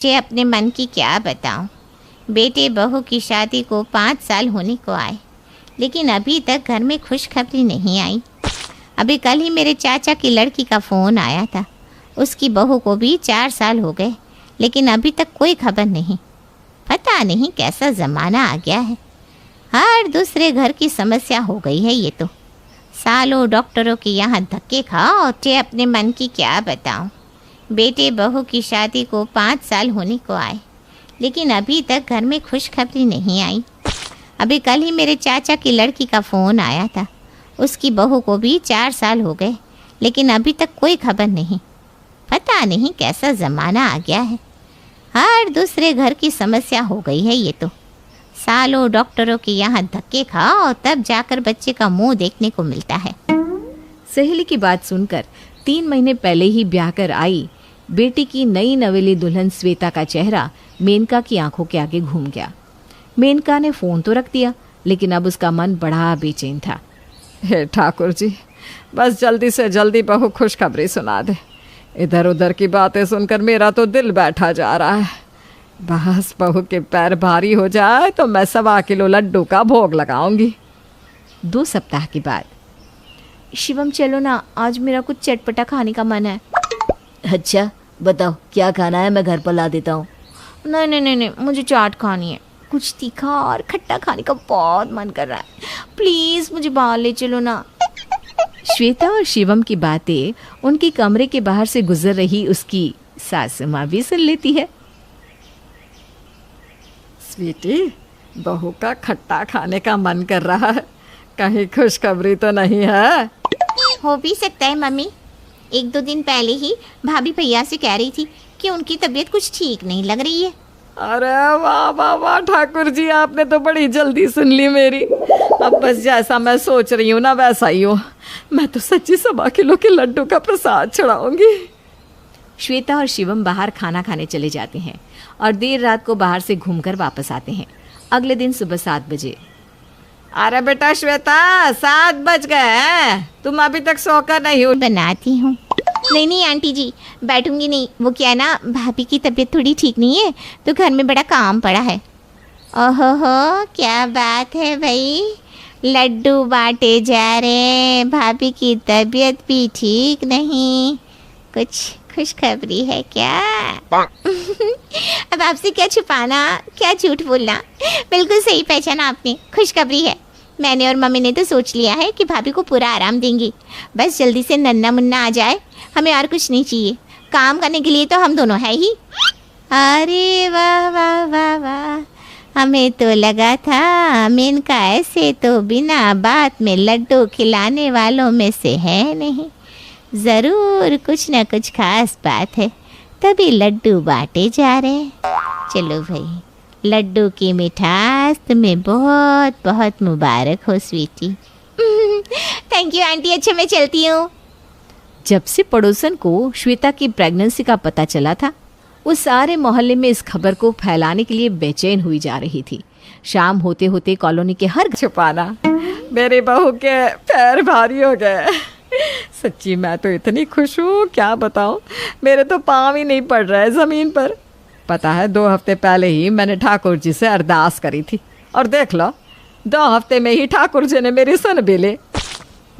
मुझे अपने मन की क्या बताऊं। बेटे बहू की शादी को 5 साल होने को आए, लेकिन अभी तक घर में खुशखबरी नहीं आई। अभी कल ही मेरे चाचा की लड़की का फ़ोन आया था। उसकी बहू को भी 4 साल हो गए, लेकिन अभी तक कोई खबर नहीं। पता नहीं कैसा ज़माना आ गया है। हर दूसरे घर की समस्या हो गई है ये तो। सालों डॉक्टरों के यहाँ धक्के खाओ। मुझे अपने मन की क्या बताऊं। बेटे बहू की शादी को 5 साल होने को आए, लेकिन अभी तक घर में खुशखबरी नहीं आई। अभी कल ही मेरे चाचा की लड़की का फ़ोन आया था। उसकी बहू को भी 4 साल हो गए, लेकिन अभी तक कोई खबर नहीं। पता नहीं कैसा ज़माना आ गया है। हर दूसरे घर की समस्या हो गई है ये तो। सालों डॉक्टरों के यहाँ धक्के खाओ, तब जाकर बच्चे का मुंह देखने को मिलता है। सहेली की बात सुनकर 3 महीने पहले ही ब्याह कर आई बेटी की नई नवेली दुल्हन श्वेता का चेहरा मेनका की आंखों के आगे घूम गया। मेनका ने फोन तो रख दिया, लेकिन अब उसका मन बड़ा बेचैन था। हे ठाकुर जी, बस जल्दी से जल्दी बहू खुशखबरी सुना दे। इधर उधर की बातें सुनकर मेरा तो दिल बैठा जा रहा है। बस बहू के पैर भारी हो जाए तो मैं 1.25 किलो लड्डू का भोग लगाऊंगी। 2 सप्ताह के बाद, शिवम चलो ना, आज मेरा कुछ चटपटा खाने का मन है। अच्छा बताओ क्या खाना है, मैं घर पर ला देता हूँ। नहीं, मुझे चाट खानी है। कुछ तीखा और खट्टा खाने का बहुत मन कर रहा है। प्लीज़ मुझे बाहर ले चलो ना। श्वेता और शिवम की बातें उनके कमरे के बाहर से गुजर रही उसकी सासू माँ भी सुन लेती है। स्वीटी, बहू का खट्टा खाने का मन कर रहा है, कहीं खुशखबरी तो नहीं है? हो भी सकता है मम्मी। 1-2 दिन पहले ही भाभी भैया से कह रही थी कि उनकी तबीयत कुछ ठीक नहीं लग रही है। अरे वाह वाह वाह ठाकुर जी, आपने तो बड़ी जल्दी सुन ली मेरी। अब बस जैसा मैं सोच रही हूँ ना वैसा ही हो। मैं तो सच्ची 1.25 किलो के लड्डू का प्रसाद चढ़ाऊंगी। श्वेता और शिवम बाहर खाना खाने चले जाते हैं और देर रात को बाहर से घूमकर वापस आते हैं। अगले दिन सुबह 7 बजे। अरे बेटा श्वेता, 7 बज गए हैं, तुम अभी तक सोकर नहीं हो? बनाती हूँ। नहीं आंटी जी, बैठूंगी नहीं। वो क्या ना, भाभी की तबीयत थोड़ी ठीक नहीं है, तो घर में बड़ा काम पड़ा है। ओहो, क्या बात है भाई, लड्डू बांटे जा रहे। भाभी की तबीयत भी ठीक नहीं, कुछ खुशखबरी है क्या? अब आपसे क्या छुपाना, क्या झूठ बोलना। बिल्कुल सही पहचाना आपने, खुशखबरी है। मैंने और मम्मी ने तो सोच लिया है कि भाभी को पूरा आराम देंगी। बस जल्दी से नन्ना मुन्ना आ जाए, हमें और कुछ नहीं चाहिए। काम करने के लिए तो हम दोनों है ही। अरे वाह वाह वाह वाह, हमें तो लगा था मेनका ऐसे तो बिना बात में लड्डू खिलाने वालों में से है नहीं। ज़रूर कुछ न कुछ खास बात है, तभी लड्डू बांटे जा रहे। चलो भाई, लड्डू की मिठास तुम्हें बहुत बहुत मुबारक हो स्वीटी। Thank you aunty. अच्छा मैं चलती हूँ। जब से पड़ोसन को श्वेता की प्रेगनेंसी का पता चला था, वो सारे मोहल्ले में इस खबर को फैलाने के लिए बेचैन हुई जा रही थी। शाम होते होते कॉलोनी के हर छुपाना, मेरी बहू के पैर भारी हो गए। सच्ची मैं तो इतनी खुश हूँ, क्या बताऊँ। मेरे तो पाँव ही नहीं पड़ रहे ज़मीन पर। पता है 2 हफ्ते पहले ही मैंने ठाकुर जी से अरदास करी थी, और देख लो 2 हफ्ते में ही ठाकुर जी ने मेरी सुन भी ली।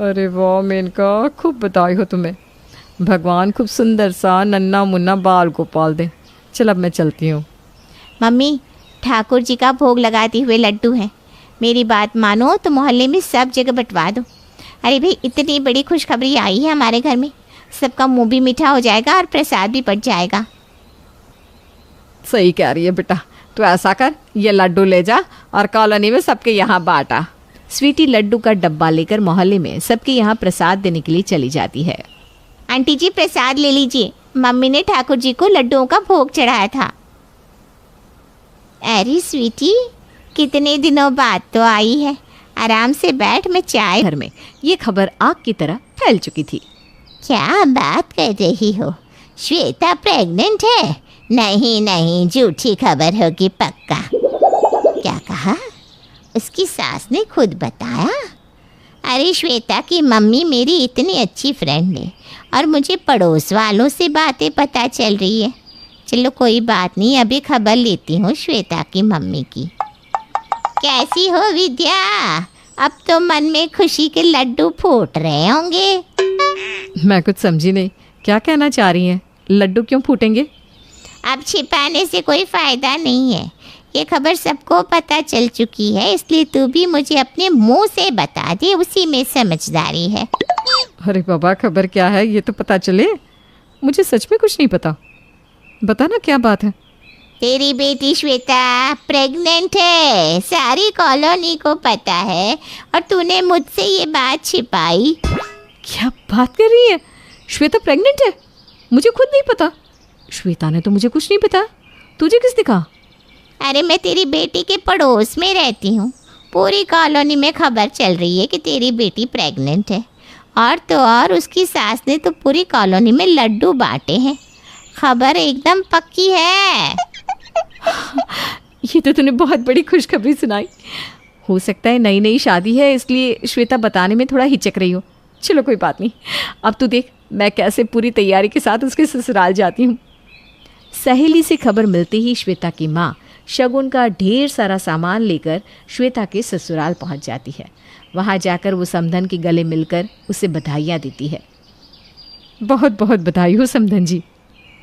अरे वाह मेनका, खूब बधाई हो तुम्हें। भगवान खूब सुंदर सा नन्ना मुन्ना बाल गोपाल दे। चल अब मैं चलती हूँ। मम्मी, ठाकुर जी का भोग लगाते हुए लड्डू हैं। मेरी बात मानो तो मोहल्ले में सब जगह बंटवा दो। अरे भाई, इतनी बड़ी खुशखबरी आई है हमारे घर में, सबका मुंह भी मीठा हो जाएगा और प्रसाद भी बट जाएगा। सही कह रही है बेटा, तू ऐसा कर, ये लड्डू ले जा और कॉलोनी में सबके यहाँ बांटा। स्वीटी लड्डू का डब्बा लेकर मोहल्ले में सबके यहाँ प्रसाद देने के लिए चली जाती है। आंटी जी प्रसाद ले लीजिए, मम्मी ने ठाकुर जी को लड्डुओं का भोग चढ़ाया था। अरे स्वीटी, कितने दिनों बाद तो आई है। आराम से बैठ, मैं चाय। घर में ये खबर आग की तरह फैल चुकी थी। क्या बात कर रही हो, श्वेता प्रेग्नेंट है? नहीं, झूठी खबर होगी पक्का। क्या कहा? उसकी सास ने खुद बताया? अरे श्वेता की मम्मी मेरी इतनी अच्छी फ्रेंड है और मुझे पड़ोस वालों से बातें पता चल रही है। चलो कोई बात नहीं, अभी खबर लेती हूँ श्वेता की मम्मी की। कैसी हो विद्या? अब तो मन में खुशी के लड्डू फूट रहे होंगे। मैं कुछ समझी नहीं, क्या कहना चाह रही हैं? लड्डू क्यों फूटेंगे? अब छिपाने से कोई फायदा नहीं है, ये खबर सबको पता चल चुकी है, इसलिए तू भी मुझे अपने मुंह से बता दे, उसी में समझदारी है। अरे बाबा, खबर क्या है ये तो पता चले। मुझे सच में कुछ नहीं पता, बता ना क्या बात है। तेरी बेटी श्वेता प्रेग्नेंट है, सारी कॉलोनी को पता है, और तूने मुझसे ये बात छिपाई। क्या बात कर रही है? श्वेता प्रेग्नेंट है? मुझे खुद नहीं पता। श्वेता ने तो मुझे कुछ नहीं बताया। तुझे किसने कहा? अरे मैं तेरी बेटी के पड़ोस में रहती हूँ, पूरी कॉलोनी में खबर चल रही है कि तेरी बेटी प्रेग्नेंट है, और तो और उसकी सास ने तो पूरी कॉलोनी में लड्डू बांटे हैं। खबर एकदम पक्की है। ये तो तूने बहुत बड़ी खुशखबरी सुनाई। हो सकता है नई नई शादी है, इसलिए श्वेता बताने में थोड़ा हिचक रही हो। चलो कोई बात नहीं, अब तू देख मैं कैसे पूरी तैयारी के साथ उसके ससुराल जाती हूँ। सहेली से खबर मिलते ही श्वेता की माँ शगुन का ढेर सारा सामान लेकर श्वेता के ससुराल पहुँच जाती है। वहाँ जाकर वो समधन के गले मिलकर उसे बधाइयाँ देती है। बहुत बहुत बधाई हो समधन जी।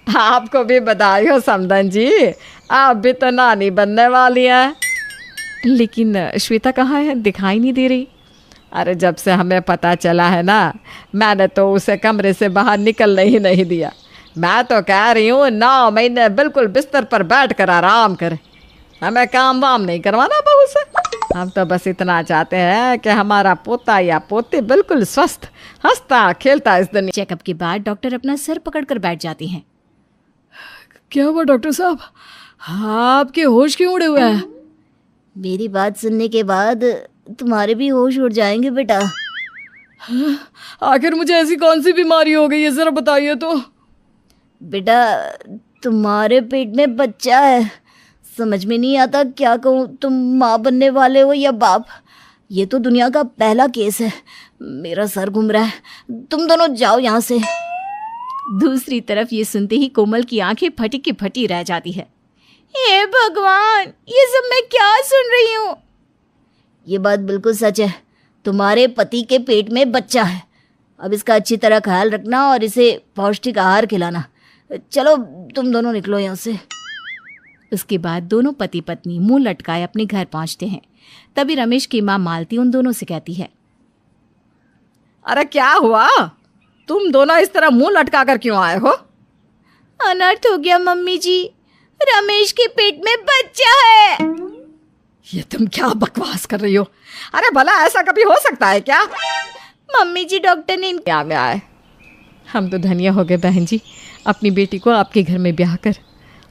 आपको भी बधाई हो समधन जी, आप भी तो नानी बनने वाली हैं। लेकिन श्वेता कहाँ है? दिखाई नहीं दे रही। अरे जब से हमें पता चला है ना, मैंने तो उसे कमरे से बाहर निकलने ही नहीं दिया। मैं तो कह रही हूँ 9 महीने बिल्कुल बिस्तर पर बैठ कर आराम करे, हमें काम वाम नहीं करवाना बहू से। हम तो बस इतना चाहते हैं कि हमारा पोता या पोती बिल्कुल स्वस्थ हंसता खेलता इस दुनिया। चेकअप के बाद डॉक्टर अपना सर पकड़कर बैठ जाते हैं। क्या हुआ डॉक्टर साहब, आपके होश क्यों उड़े हुए हैं? मेरी बात सुनने के बाद तुम्हारे भी होश उड़ जाएंगे बेटा। आखिर मुझे ऐसी कौन सी बीमारी हो गई है, जरा बताइए तो। बेटा तुम्हारे पेट में बच्चा है, समझ में नहीं आता क्या कहूँ, तुम माँ बनने वाले हो या बाप। ये तो दुनिया का पहला केस है, मेरा सर घूम रहा है, तुम दोनों जाओ यहाँ से। दूसरी तरफ ये सुनते ही कोमल की आंखें फटी की फटी रह जाती है। हे भगवान, ये सब मैं क्या सुन रही हूँ? ये बात बिल्कुल सच है, तुम्हारे पति के पेट में बच्चा है। अब इसका अच्छी तरह ख्याल रखना और इसे पौष्टिक आहार खिलाना। चलो तुम दोनों निकलो यहाँ से। उसके बाद दोनों पति पत्नी मुंह लटकाए अपने घर पहुंचते हैं। तभी रमेश की माँ मालती उन दोनों से कहती है, अरे क्या हुआ, तुम दोनों इस तरह मुंह लटका कर क्यों आए हो? अनर्थ हो गया मम्मी जी, रमेश के पेट में बच्चा है। ये तुम क्या बकवास कर रही हो? अरे भला ऐसा कभी हो सकता है क्या? मम्मी जी, डॉक्टर ने क्या में आए। हम तो धन्य हो गए बहन जी, अपनी बेटी को आपके घर में ब्याह कर।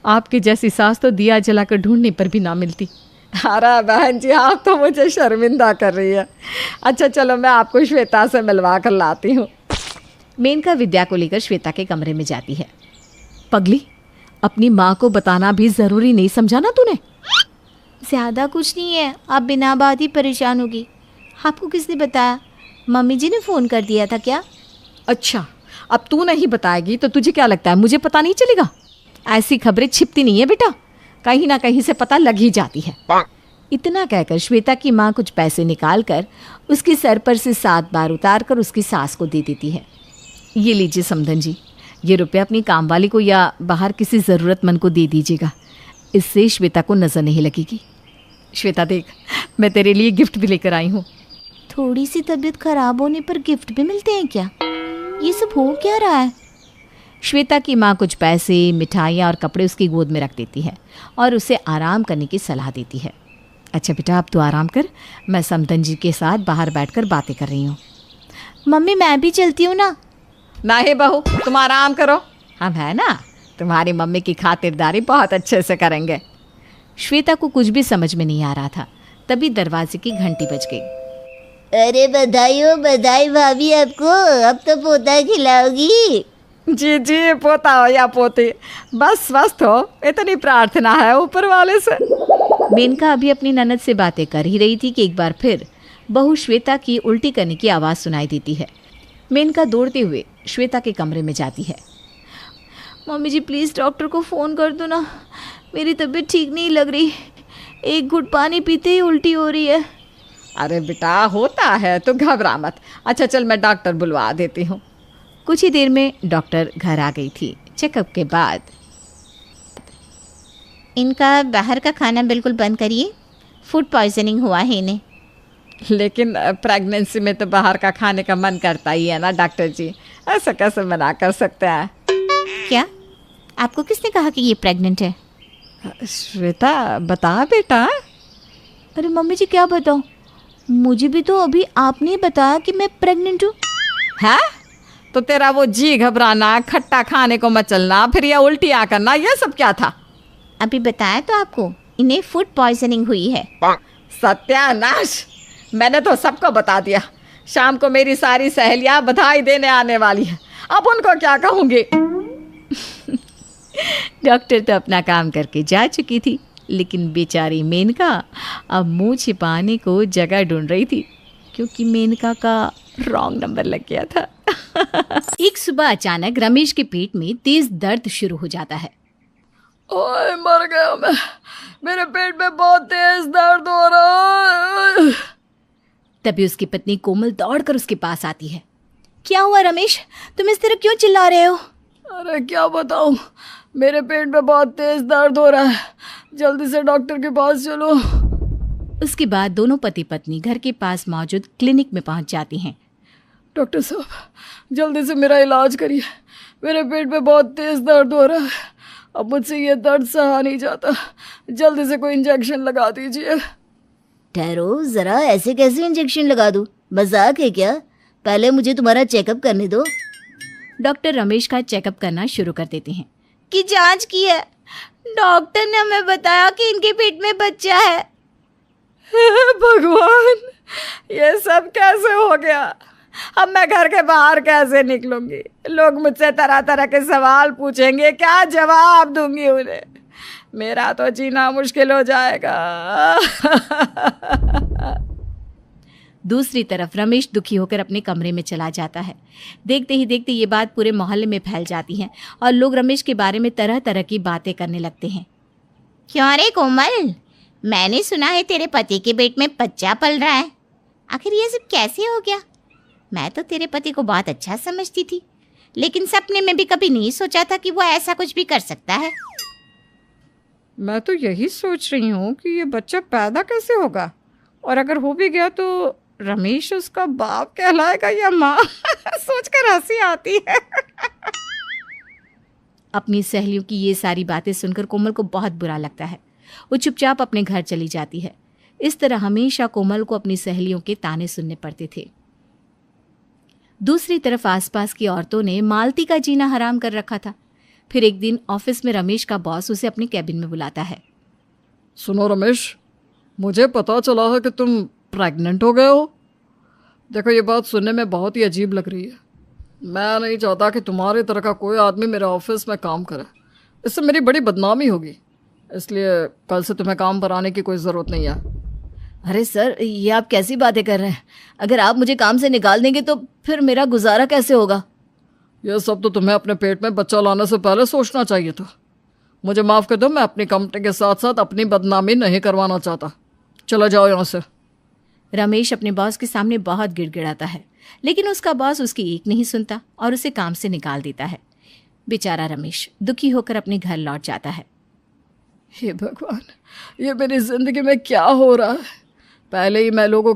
आपकी जैसी सास तो दिया जलाकर ढूंढने पर भी ना मिलती। अरे बहन जी, आप तो मुझे शर्मिंदा कर रही है। अच्छा चलो मैं आपको श्वेता से मिलवा कर लाती हूँ। मेनका विद्या को लेकर श्वेता के कमरे में जाती है। पगली, अपनी माँ को बताना भी ज़रूरी नहीं समझा ना तूने? ज़्यादा कुछ नहीं है, आप बिना बात ही परेशान होगी। आपको किसने बताया? मम्मी जी ने फ़ोन कर दिया था क्या? अच्छा, अब तू नहीं बताएगी तो तुझे क्या लगता है मुझे पता नहीं चलेगा? ऐसी खबरें छिपती नहीं है बेटा, कहीं ना कहीं से पता लग ही जाती है। इतना कहकर श्वेता की माँ कुछ पैसे निकाल कर उसके सर पर से 7 बार उतार कर उसकी सास को दे देती है। ये लीजिए समधन जी, ये रुपये अपनी कामवाली को या बाहर किसी ज़रूरतमंद को दे दीजिएगा, इससे श्वेता को नज़र नहीं लगेगी। श्वेता देख, मैं तेरे लिए गिफ्ट भी लेकर आई हूँ। थोड़ी सी तबीयत खराब होने पर गिफ्ट भी मिलते हैं क्या? ये सब हो क्या रहा है? श्वेता की माँ कुछ पैसे, मिठाइयाँ और कपड़े उसकी गोद में रख देती है और उसे आराम करने की सलाह देती है। अच्छा बेटा, अब तू आराम कर, मैं समधन जी के साथ बाहर बैठकर बातें कर रही हूँ। मम्मी मैं भी चलती हूँ ना। नहीं बहू, तुम आराम करो, हम है ना, तुम्हारी मम्मी की खातिरदारी बहुत अच्छे से करेंगे। श्वेता को कुछ भी समझ में नहीं आ रहा था, तभी दरवाजे की घंटी बज गई। अरे बधाई हो, बधाई भाभी आपको, अब तो पोता खिलाओगी। जी जी, पोता हो या पोती, बस स्वस्थ हो, इतनी प्रार्थना है ऊपर वाले से। मेनका अभी अपनी ननद से बातें कर ही रही थी कि एक बार फिर बहू श्वेता की उल्टी करने की आवाज़ सुनाई देती है। मेनका दौड़ते हुए श्वेता के कमरे में जाती है। मम्मी जी प्लीज़ डॉक्टर को फ़ोन कर दो ना, मेरी तबीयत ठीक नहीं लग रही, एक घुट पानी पीते ही उल्टी हो रही है। अरे बेटा होता है, तो घबरा मत। अच्छा चल मैं डॉक्टर बुलवा देती हूँ। कुछ ही देर में डॉक्टर घर आ गई थी। चेकअप के बाद इनका बाहर का खाना बिल्कुल बंद करिए, फूड पॉइजनिंग हुआ है इन्हें। लेकिन प्रेगनेंसी में तो बाहर का खाने का मन करता ही है ना डॉक्टर जी, ऐसा कैसे मना कर सकते हैं? क्या आपको किसने कहा कि ये प्रेग्नेंट है? श्वेता बता बेटा। अरे मम्मी जी क्या बताऊँ, मुझे भी तो अभी आपने ही बताया कि मैं प्रेग्नेंट हूँ। है तो तेरा वो जी घबराना, खट्टा खाने को मचलना, फिर ये उल्टियाँ करना, ये सब क्या था? अभी बताया तो आपको, इन्हें फूड पॉइजनिंग हुई है। सत्यानाश, मैंने तो सबको बता दिया। शाम को मेरी सारी सहेलियां बधाई देने आने वाली है, अब उनको क्या कहूँगी? डॉक्टर तो अपना काम करके जा चुकी थी, लेकिन बेचारी मेनका अब मुंह छिपाने को जगह ढूंढ रही थी, क्योंकि मेनका का रॉन्ग नंबर लग गया था। एक सुबह अचानक रमेश के पेट में तेज दर्द शुरू हो जाता है। ओए मर गया मैं, मेरे पेट में बहुत तेज दर्द हो रहा है। तभी उसकी पत्नी कोमल दौड़कर उसके पास आती है। क्या हुआ रमेश, तुम इस तरह क्यों चिल्ला रहे हो? अरे क्या बताऊं, मेरे पेट में बहुत तेज दर्द हो रहा है, जल्दी से डॉक्टर के पास चलो। उसके बाद दोनों पति पत्नी घर के पास मौजूद क्लिनिक में पहुंच जाती हैं। डॉक्टर साहब जल्दी से मेरा इलाज करिए, मेरे पेट में बहुत तेज दर्द हो रहा है, अब मुझसे ये दर्द सहा नहीं जाता, जल्दी से कोई इंजेक्शन लगा दीजिए। ठहरो जरा, ऐसे कैसे इंजेक्शन लगा दूं? मजाक है क्या? पहले मुझे तुम्हारा चेकअप करने दो। डॉक्टर रमेश का चेकअप करना शुरू कर देते हैं। की जांच की है, डॉक्टर ने हमें बताया कि इनके पेट में बच्चा है। हे भगवान, ये सब कैसे हो गया? अब मैं घर के बाहर कैसे निकलूंगी? लोग मुझसे तरह तरह के सवाल पूछेंगे, क्या जवाब दूंगी उन्हें? मेरा तो जीना मुश्किल हो जाएगा। दूसरी तरफ रमेश दुखी होकर अपने कमरे में चला जाता है। देखते ही देखते ये बात पूरे मोहल्ले में फैल जाती है और लोग रमेश के बारे में तरह तरह की बातें करने लगते हैं। क्यों रे कोमल, मैंने सुना है तेरे पति के पेट में बच्चा पल रहा है, आखिर ये सब कैसे हो गया? मैं तो तेरे पति को बहुत अच्छा समझती थी, लेकिन सपने में भी कभी नहीं सोचा था कि वो ऐसा कुछ भी कर सकता है। मैं तो यही सोच रही हूँ कि ये बच्चा पैदा कैसे होगा, और अगर हो भी गया तो रमेश उसका बाप कहलाएगा या माँ? सोचकर हंसी आती है। अपनी सहेलियों की ये सारी बातें सुनकर कोमल को बहुत बुरा लगता है। वो चुपचाप अपने घर चली जाती है। इस तरह हमेशा कोमल को अपनी सहेलियों के ताने सुनने पड़ते थे। दूसरी तरफ आसपास की औरतों ने मालती का जीना हराम कर रखा था। फिर एक दिन ऑफिस में रमेश का बॉस उसे अपने कैबिन में बुलाता है। सुनो रमेश, मुझे पता चला है कि तुम प्रेग्नेंट हो गए हो। देखो ये बात सुनने में बहुत ही अजीब लग रही है। मैं नहीं चाहता कि तुम्हारी तरह का कोई आदमी मेरे ऑफिस में काम करे, इससे मेरी बड़ी बदनामी होगी, इसलिए कल से तुम्हें काम पर आने की कोई ज़रूरत नहीं है। अरे सर, ये आप कैसी बातें कर रहे हैं? अगर आप मुझे काम से निकाल देंगे तो फिर मेरा गुजारा कैसे होगा? यह सब तो तुम्हें अपने पेट में बच्चा लाने से पहले सोचना चाहिए था। मुझे माफ़ कर दो, मैं अपनी कंपनी के साथ साथ अपनी बदनामी नहीं करवाना चाहता। चला जाओ यहाँ से। रमेश अपने बॉस के सामने बहुत गिड़गिड़ाता है, लेकिन उसका बॉस उसकी एक नहीं सुनता और उसे काम से निकाल देता है। बेचारा रमेश दुखी होकर अपने घर लौट जाता है। हे भगवान, ये मेरी ज़िंदगी में क्या हो रहा है? पहले ही मैं लोगों